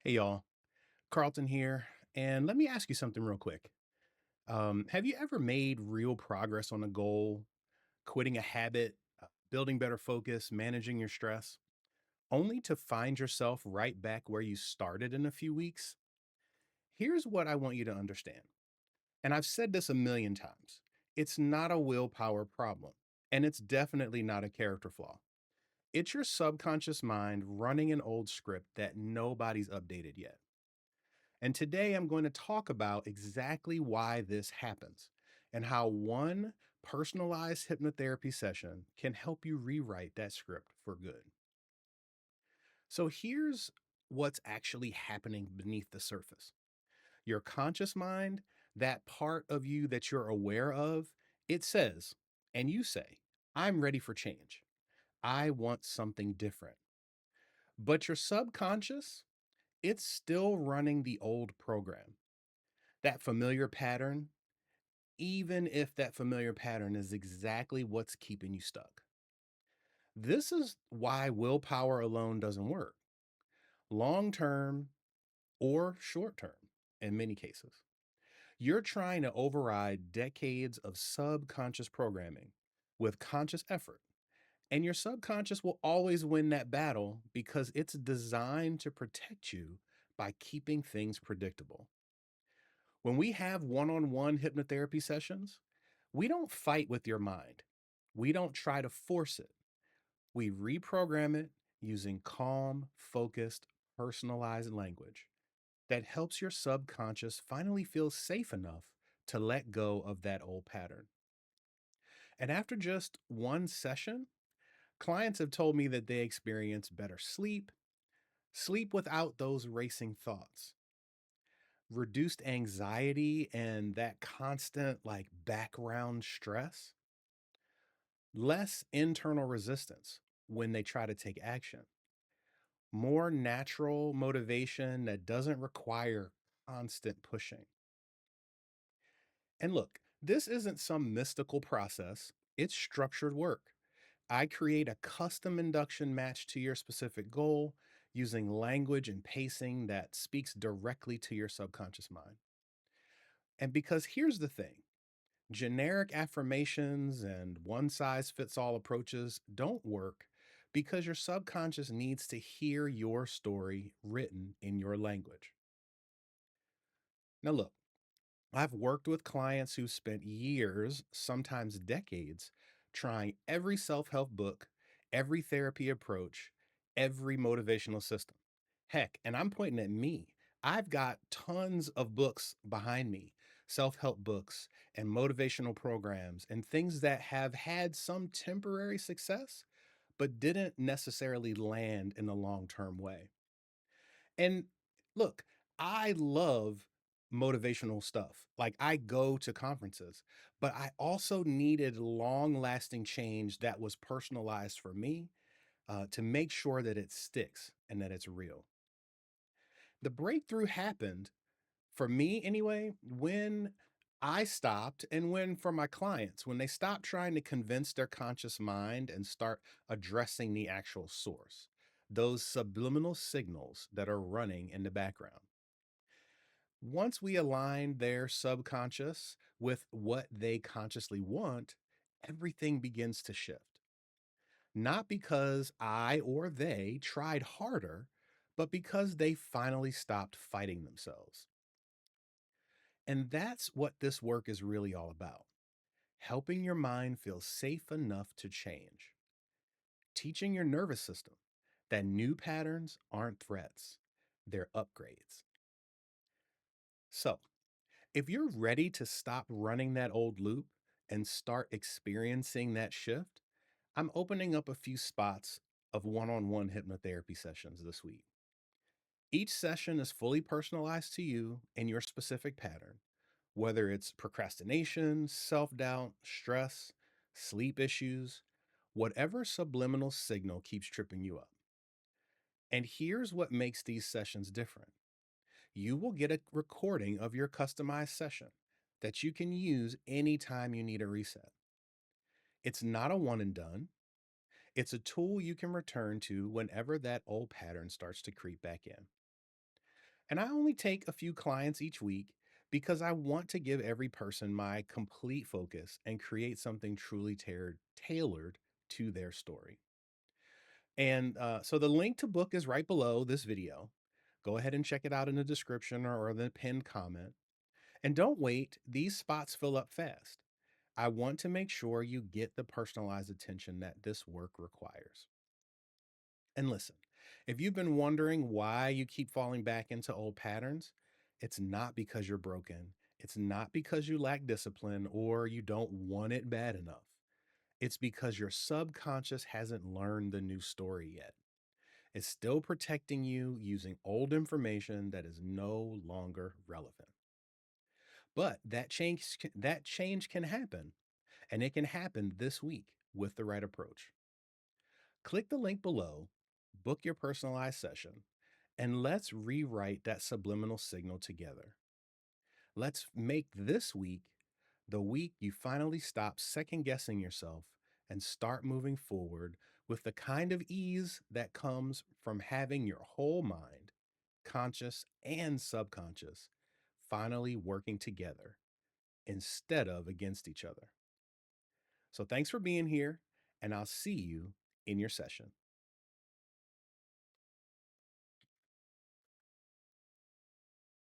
Hey y'all, Carlton here, and let me ask you something real quick. Have you ever made real progress on a goal, quitting a habit, building better focus, managing your stress, only to find yourself right back where you started in a few weeks? Here's what I want you to understand, and I've said this a million times. It's not a willpower problem, and it's definitely not a character flaw. It's your subconscious mind running an old script that nobody's updated yet. And today I'm going to talk about exactly why this happens and how one personalized hypnotherapy session can help you rewrite that script for good. So here's what's actually happening beneath the surface. Your conscious mind, that part of you that you're aware of, it says, and you say, I'm ready for change. I want something different. But your subconscious, it's still running the old program, that familiar pattern, even if that familiar pattern is exactly what's keeping you stuck. This is why willpower alone doesn't work, long term or short term, in many cases. You're trying to override decades of subconscious programming with conscious effort. And your subconscious will always win that battle because it's designed to protect you by keeping things predictable. When we have one on one hypnotherapy sessions, we don't fight with your mind. We don't try to force it. We reprogram it using calm, focused, personalized language that helps your subconscious finally feel safe enough to let go of that old pattern. And after just one session, clients have told me that they experience better sleep, sleep without those racing thoughts, reduced anxiety and that constant background stress, less internal resistance when they try to take action, more natural motivation that doesn't require constant pushing. And look, this isn't some mystical process, it's structured work. I create a custom induction match to your specific goal using language and pacing that speaks directly to your subconscious mind. And because here's the thing, generic affirmations and one size fits all approaches don't work because your subconscious needs to hear your story written in your language. Now, look, I've worked with clients who spent years, sometimes decades, trying every self help book, every therapy approach, every motivational system. Heck, and I'm pointing at me. I've got tons of books behind me, self help books and motivational programs, and things that have had some temporary success, but didn't necessarily land in a long term way. And look, I love motivational stuff. Like I go to conferences, but I also needed long lasting change that was personalized for me to make sure that it sticks and that it's real. The breakthrough happened for me anyway when I stopped, and when for my clients, when they stopped trying to convince their conscious mind and start addressing the actual source, those subliminal signals that are running in the background. Once we align their subconscious with what they consciously want, everything begins to shift. Not because I or they tried harder, but because they finally stopped fighting themselves. And that's what this work is really all about, helping your mind feel safe enough to change, teaching your nervous system that new patterns aren't threats, they're upgrades. So, if you're ready to stop running that old loop and start experiencing that shift, I'm opening up a few spots of one on one hypnotherapy sessions this week. Each session is fully personalized to you and your specific pattern, whether it's procrastination, self doubt, stress, sleep issues, whatever subliminal signal keeps tripping you up. And here's what makes these sessions different: you will get a recording of your customized session that you can use anytime you need a reset. It's not a one and done, it's a tool you can return to whenever that old pattern starts to creep back in. And I only take a few clients each week because I want to give every person my complete focus and create something truly tailored to their story. And so the link to book is right below this video. Go ahead and check it out in the description or the pinned comment. And don't wait, these spots fill up fast. I want to make sure you get the personalized attention that this work requires. And listen, if you've been wondering why you keep falling back into old patterns, it's not because you're broken. It's not because you lack discipline or you don't want it bad enough. It's because your subconscious hasn't learned the new story yet. It's still protecting you using old information that is no longer relevant. But that change can happen, and it can happen this week with the right approach. Click the link below, book your personalized session, and let's rewrite that subliminal signal together. Let's make this week the week you finally stop second guessing yourself and start moving forward with the kind of ease that comes from having your whole mind, conscious and subconscious, finally working together instead of against each other. So thanks for being here, and I'll see you in your session.